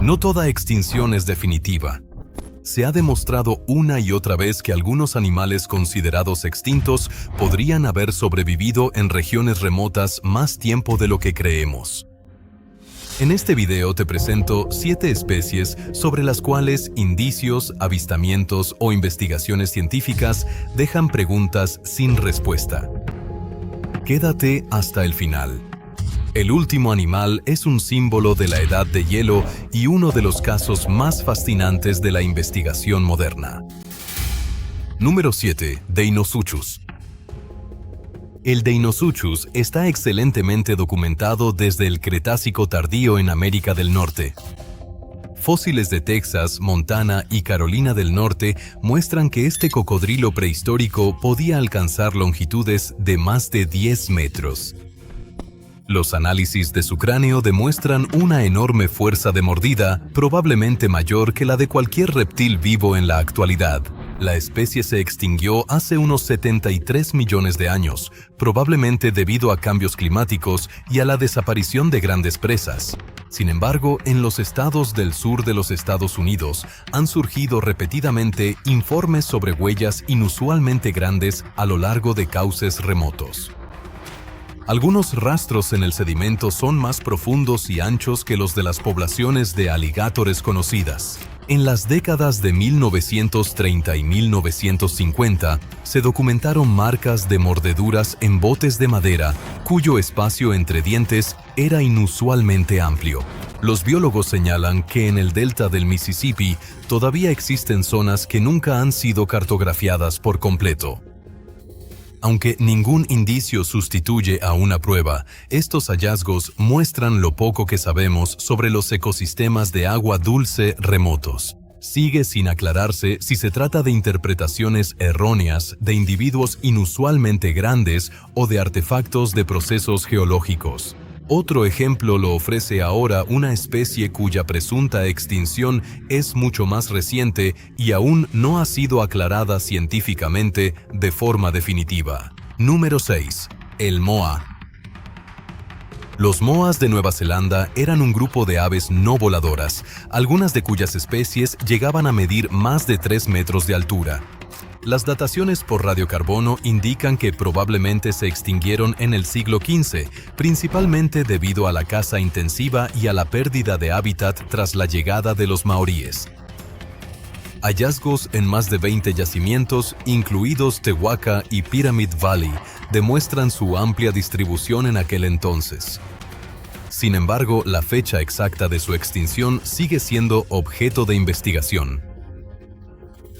No toda extinción es definitiva. Se ha demostrado una y otra vez que algunos animales considerados extintos podrían haber sobrevivido en regiones remotas más tiempo de lo que creemos. En este video te presento 7 especies sobre las cuales indicios, avistamientos o investigaciones científicas dejan preguntas sin respuesta. Quédate hasta el final. El último animal es un símbolo de la edad de hielo y uno de los casos más fascinantes de la investigación moderna. Número 7. Deinosuchus. El Deinosuchus está excelentemente documentado desde el Cretácico tardío en América del Norte. Fósiles de Texas, Montana y Carolina del Norte muestran que este cocodrilo prehistórico podía alcanzar longitudes de más de 10 metros. Los análisis de su cráneo demuestran una enorme fuerza de mordida, probablemente mayor que la de cualquier reptil vivo en la actualidad. La especie se extinguió hace unos 73 millones de años, probablemente debido a cambios climáticos y a la desaparición de grandes presas. Sin embargo, en los estados del sur de los Estados Unidos han surgido repetidamente informes sobre huellas inusualmente grandes a lo largo de cauces remotos. Algunos rastros en el sedimento son más profundos y anchos que los de las poblaciones de aligatores conocidas. En las décadas de 1930 y 1950, se documentaron marcas de mordeduras en botes de madera, cuyo espacio entre dientes era inusualmente amplio. Los biólogos señalan que en el delta del Mississippi todavía existen zonas que nunca han sido cartografiadas por completo. Aunque ningún indicio sustituye a una prueba, estos hallazgos muestran lo poco que sabemos sobre los ecosistemas de agua dulce remotos. Sigue sin aclararse si se trata de interpretaciones erróneas de individuos inusualmente grandes o de artefactos de procesos geológicos. Otro ejemplo lo ofrece ahora una especie cuya presunta extinción es mucho más reciente y aún no ha sido aclarada científicamente de forma definitiva. Número 6. El moa. Los moas de Nueva Zelanda eran un grupo de aves no voladoras, algunas de cuyas especies llegaban a medir más de 3 metros de altura. Las dataciones por radiocarbono indican que probablemente se extinguieron en el siglo XV, principalmente debido a la caza intensiva y a la pérdida de hábitat tras la llegada de los maoríes. Hallazgos en más de 20 yacimientos, incluidos Tehuaca y Pyramid Valley, demuestran su amplia distribución en aquel entonces. Sin embargo, la fecha exacta de su extinción sigue siendo objeto de investigación.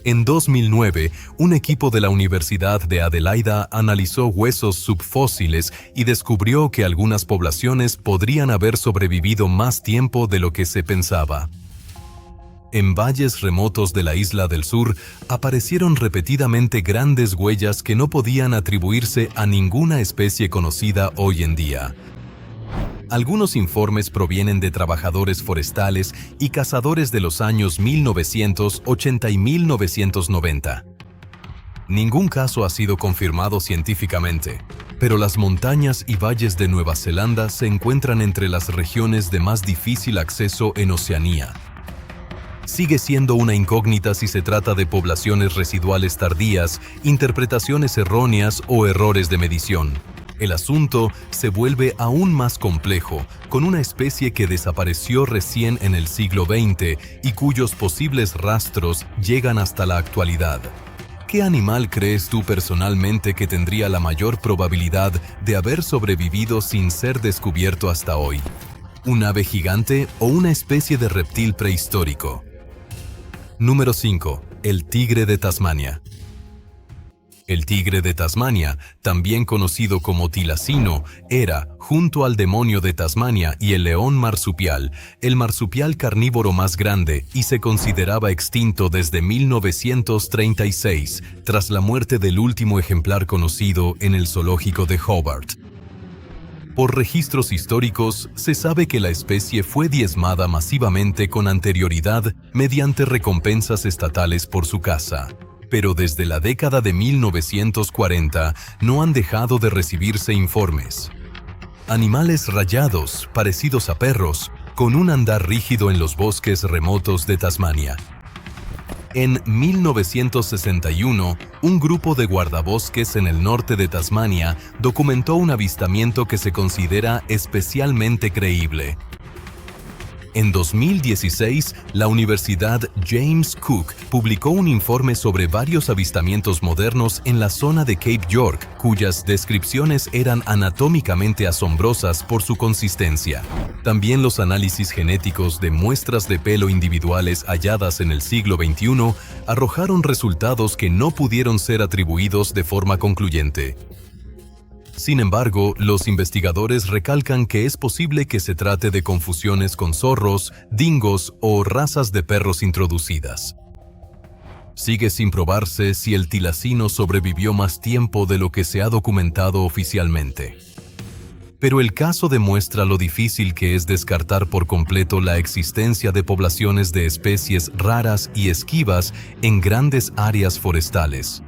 En 2009, un equipo de la Universidad de Adelaida analizó huesos subfósiles y descubrió que algunas poblaciones podrían haber sobrevivido más tiempo de lo que se pensaba. En valles remotos de la isla del sur, aparecieron repetidamente grandes huellas que no podían atribuirse a ninguna especie conocida hoy en día. Algunos informes provienen de trabajadores forestales y cazadores de los años 1980 y 1990. Ningún caso ha sido confirmado científicamente, pero las montañas y valles de Nueva Zelanda se encuentran entre las regiones de más difícil acceso en Oceanía. Sigue siendo una incógnita si se trata de poblaciones residuales tardías, interpretaciones erróneas o errores de medición. El asunto se vuelve aún más complejo, con una especie que desapareció recién en el siglo XX y cuyos posibles rastros llegan hasta la actualidad. ¿Qué animal crees tú personalmente que tendría la mayor probabilidad de haber sobrevivido sin ser descubierto hasta hoy? ¿Un ave gigante o una especie de reptil prehistórico? Número 5. El tigre de Tasmania. El tigre de Tasmania, también conocido como tilacino, era, junto al demonio de Tasmania y el león marsupial, el marsupial carnívoro más grande y se consideraba extinto desde 1936, tras la muerte del último ejemplar conocido en el zoológico de Hobart. Por registros históricos, se sabe que la especie fue diezmada masivamente con anterioridad mediante recompensas estatales por su caza. Pero desde la década de 1940 no han dejado de recibirse informes. Animales rayados, parecidos a perros, con un andar rígido en los bosques remotos de Tasmania. En 1961, un grupo de guardabosques en el norte de Tasmania documentó un avistamiento que se considera especialmente creíble. En 2016, la Universidad James Cook publicó un informe sobre varios avistamientos modernos en la zona de Cape York, cuyas descripciones eran anatómicamente asombrosas por su consistencia. También los análisis genéticos de muestras de pelo individuales halladas en el siglo XXI arrojaron resultados que no pudieron ser atribuidos de forma concluyente. Sin embargo, los investigadores recalcan que es posible que se trate de confusiones con zorros, dingos o razas de perros introducidas. Sigue sin probarse si el tilacino sobrevivió más tiempo de lo que se ha documentado oficialmente. Pero el caso demuestra lo difícil que es descartar por completo la existencia de poblaciones de especies raras y esquivas en grandes áreas forestales.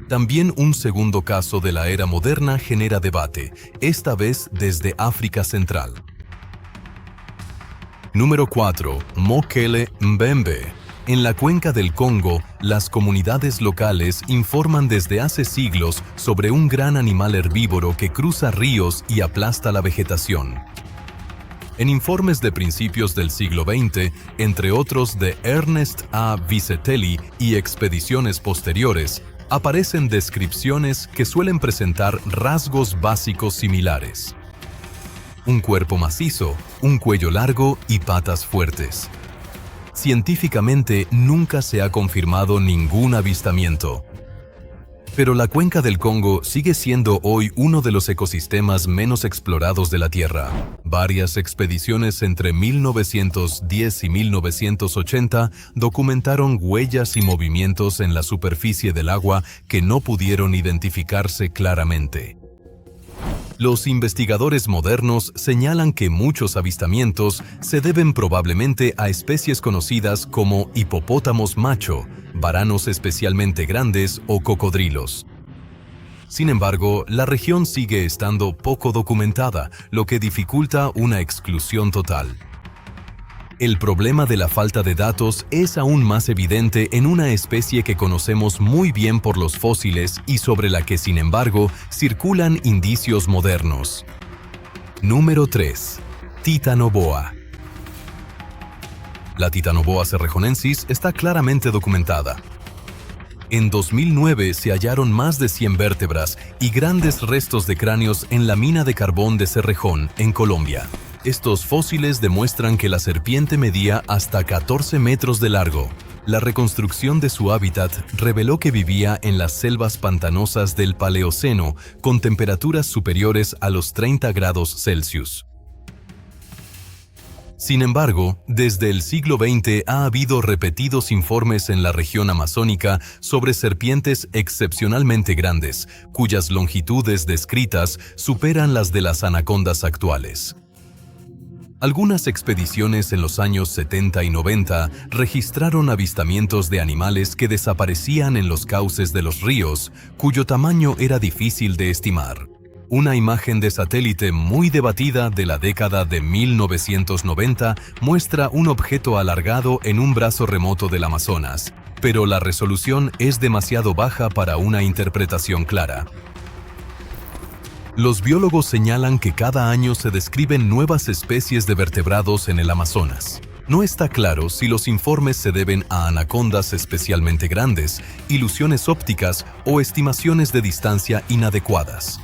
También un segundo caso de la era moderna genera debate, esta vez desde África Central. Número 4. Mokele Mbembe. En la cuenca del Congo, las comunidades locales informan desde hace siglos sobre un gran animal herbívoro que cruza ríos y aplasta la vegetación. En informes de principios del siglo XX, entre otros de Ernest A. Vizetelly y expediciones posteriores, aparecen descripciones que suelen presentar rasgos básicos similares. Un cuerpo macizo, un cuello largo y patas fuertes. Científicamente nunca se ha confirmado ningún avistamiento. Pero la cuenca del Congo sigue siendo hoy uno de los ecosistemas menos explorados de la Tierra. Varias expediciones entre 1910 y 1980 documentaron huellas y movimientos en la superficie del agua que no pudieron identificarse claramente. Los investigadores modernos señalan que muchos avistamientos se deben probablemente a especies conocidas como hipopótamos macho, varanos especialmente grandes o cocodrilos. Sin embargo, la región sigue estando poco documentada, lo que dificulta una exclusión total. El problema de la falta de datos es aún más evidente en una especie que conocemos muy bien por los fósiles y sobre la que, sin embargo, circulan indicios modernos. Número 3. Titanoboa. La Titanoboa cerrejonensis está claramente documentada. En 2009 se hallaron más de 100 vértebras y grandes restos de cráneos en la mina de carbón de Cerrejón, en Colombia. Estos fósiles demuestran que la serpiente medía hasta 14 metros de largo. La reconstrucción de su hábitat reveló que vivía en las selvas pantanosas del Paleoceno, con temperaturas superiores a los 30 grados Celsius. Sin embargo, desde el siglo XX ha habido repetidos informes en la región amazónica sobre serpientes excepcionalmente grandes, cuyas longitudes descritas superan las de las anacondas actuales. Algunas expediciones en los años 70 y 90 registraron avistamientos de animales que desaparecían en los cauces de los ríos, cuyo tamaño era difícil de estimar. Una imagen de satélite muy debatida de la década de 1990 muestra un objeto alargado en un brazo remoto del Amazonas, pero la resolución es demasiado baja para una interpretación clara. Los biólogos señalan que cada año se describen nuevas especies de vertebrados en el Amazonas. No está claro si los informes se deben a anacondas especialmente grandes, ilusiones ópticas o estimaciones de distancia inadecuadas.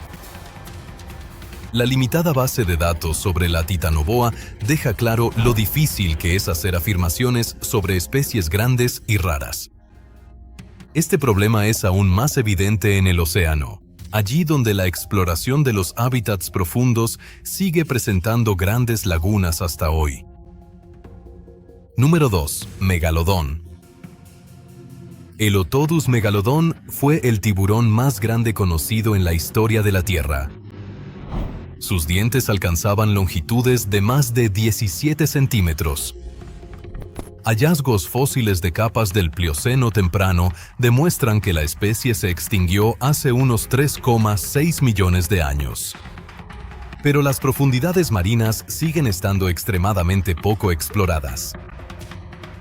La limitada base de datos sobre la titanoboa deja claro lo difícil que es hacer afirmaciones sobre especies grandes y raras. Este problema es aún más evidente en el océano, allí donde la exploración de los hábitats profundos sigue presentando grandes lagunas hasta hoy. Número 2. Megalodón. El Otodus megalodon fue el tiburón más grande conocido en la historia de la Tierra. Sus dientes alcanzaban longitudes de más de 17 centímetros. Hallazgos fósiles de capas del Plioceno temprano demuestran que la especie se extinguió hace unos 3,6 millones de años. Pero las profundidades marinas siguen estando extremadamente poco exploradas.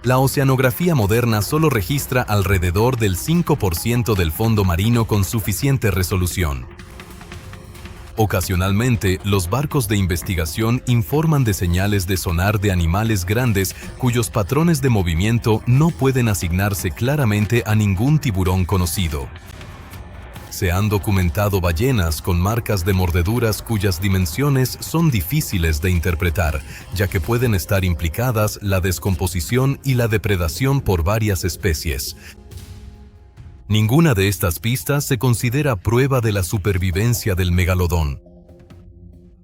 La oceanografía moderna solo registra alrededor del 5% del fondo marino con suficiente resolución. Ocasionalmente, los barcos de investigación informan de señales de sonar de animales grandes cuyos patrones de movimiento no pueden asignarse claramente a ningún tiburón conocido. Se han documentado ballenas con marcas de mordeduras cuyas dimensiones son difíciles de interpretar, ya que pueden estar implicadas la descomposición y la depredación por varias especies. Ninguna de estas pistas se considera prueba de la supervivencia del megalodón,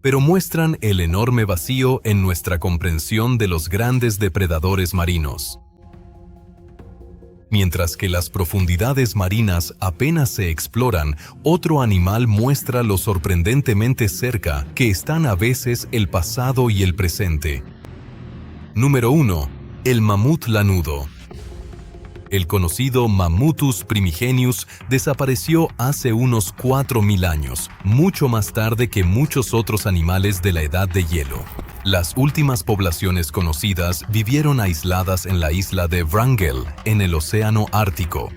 pero muestran el enorme vacío en nuestra comprensión de los grandes depredadores marinos. Mientras que las profundidades marinas apenas se exploran, otro animal muestra lo sorprendentemente cerca que están a veces el pasado y el presente. Número 1. El mamut lanudo. El conocido Mammutus primigenius desapareció hace unos 4.000 años, mucho más tarde que muchos otros animales de la edad de hielo. Las últimas poblaciones conocidas vivieron aisladas en la isla de Wrangel, en el Océano Ártico.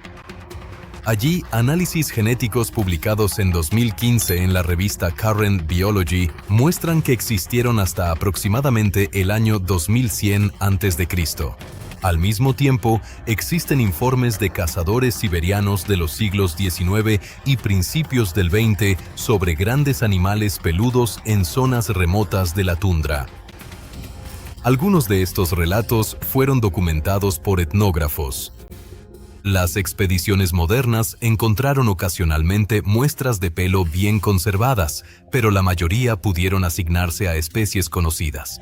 Allí, análisis genéticos publicados en 2015 en la revista Current Biology muestran que existieron hasta aproximadamente el año 2100 a.C. Al mismo tiempo, existen informes de cazadores siberianos de los siglos XIX y principios del XX sobre grandes animales peludos en zonas remotas de la tundra. Algunos de estos relatos fueron documentados por etnógrafos. Las expediciones modernas encontraron ocasionalmente muestras de pelo bien conservadas, pero la mayoría pudieron asignarse a especies conocidas.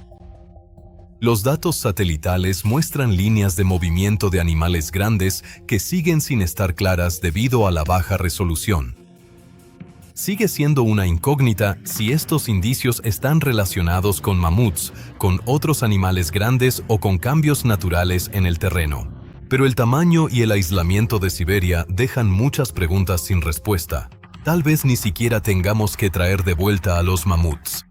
Los datos satelitales muestran líneas de movimiento de animales grandes que siguen sin estar claras debido a la baja resolución. Sigue siendo una incógnita si estos indicios están relacionados con mamuts, con otros animales grandes o con cambios naturales en el terreno. Pero el tamaño y el aislamiento de Siberia dejan muchas preguntas sin respuesta. Tal vez ni siquiera tengamos que traer de vuelta a los mamuts.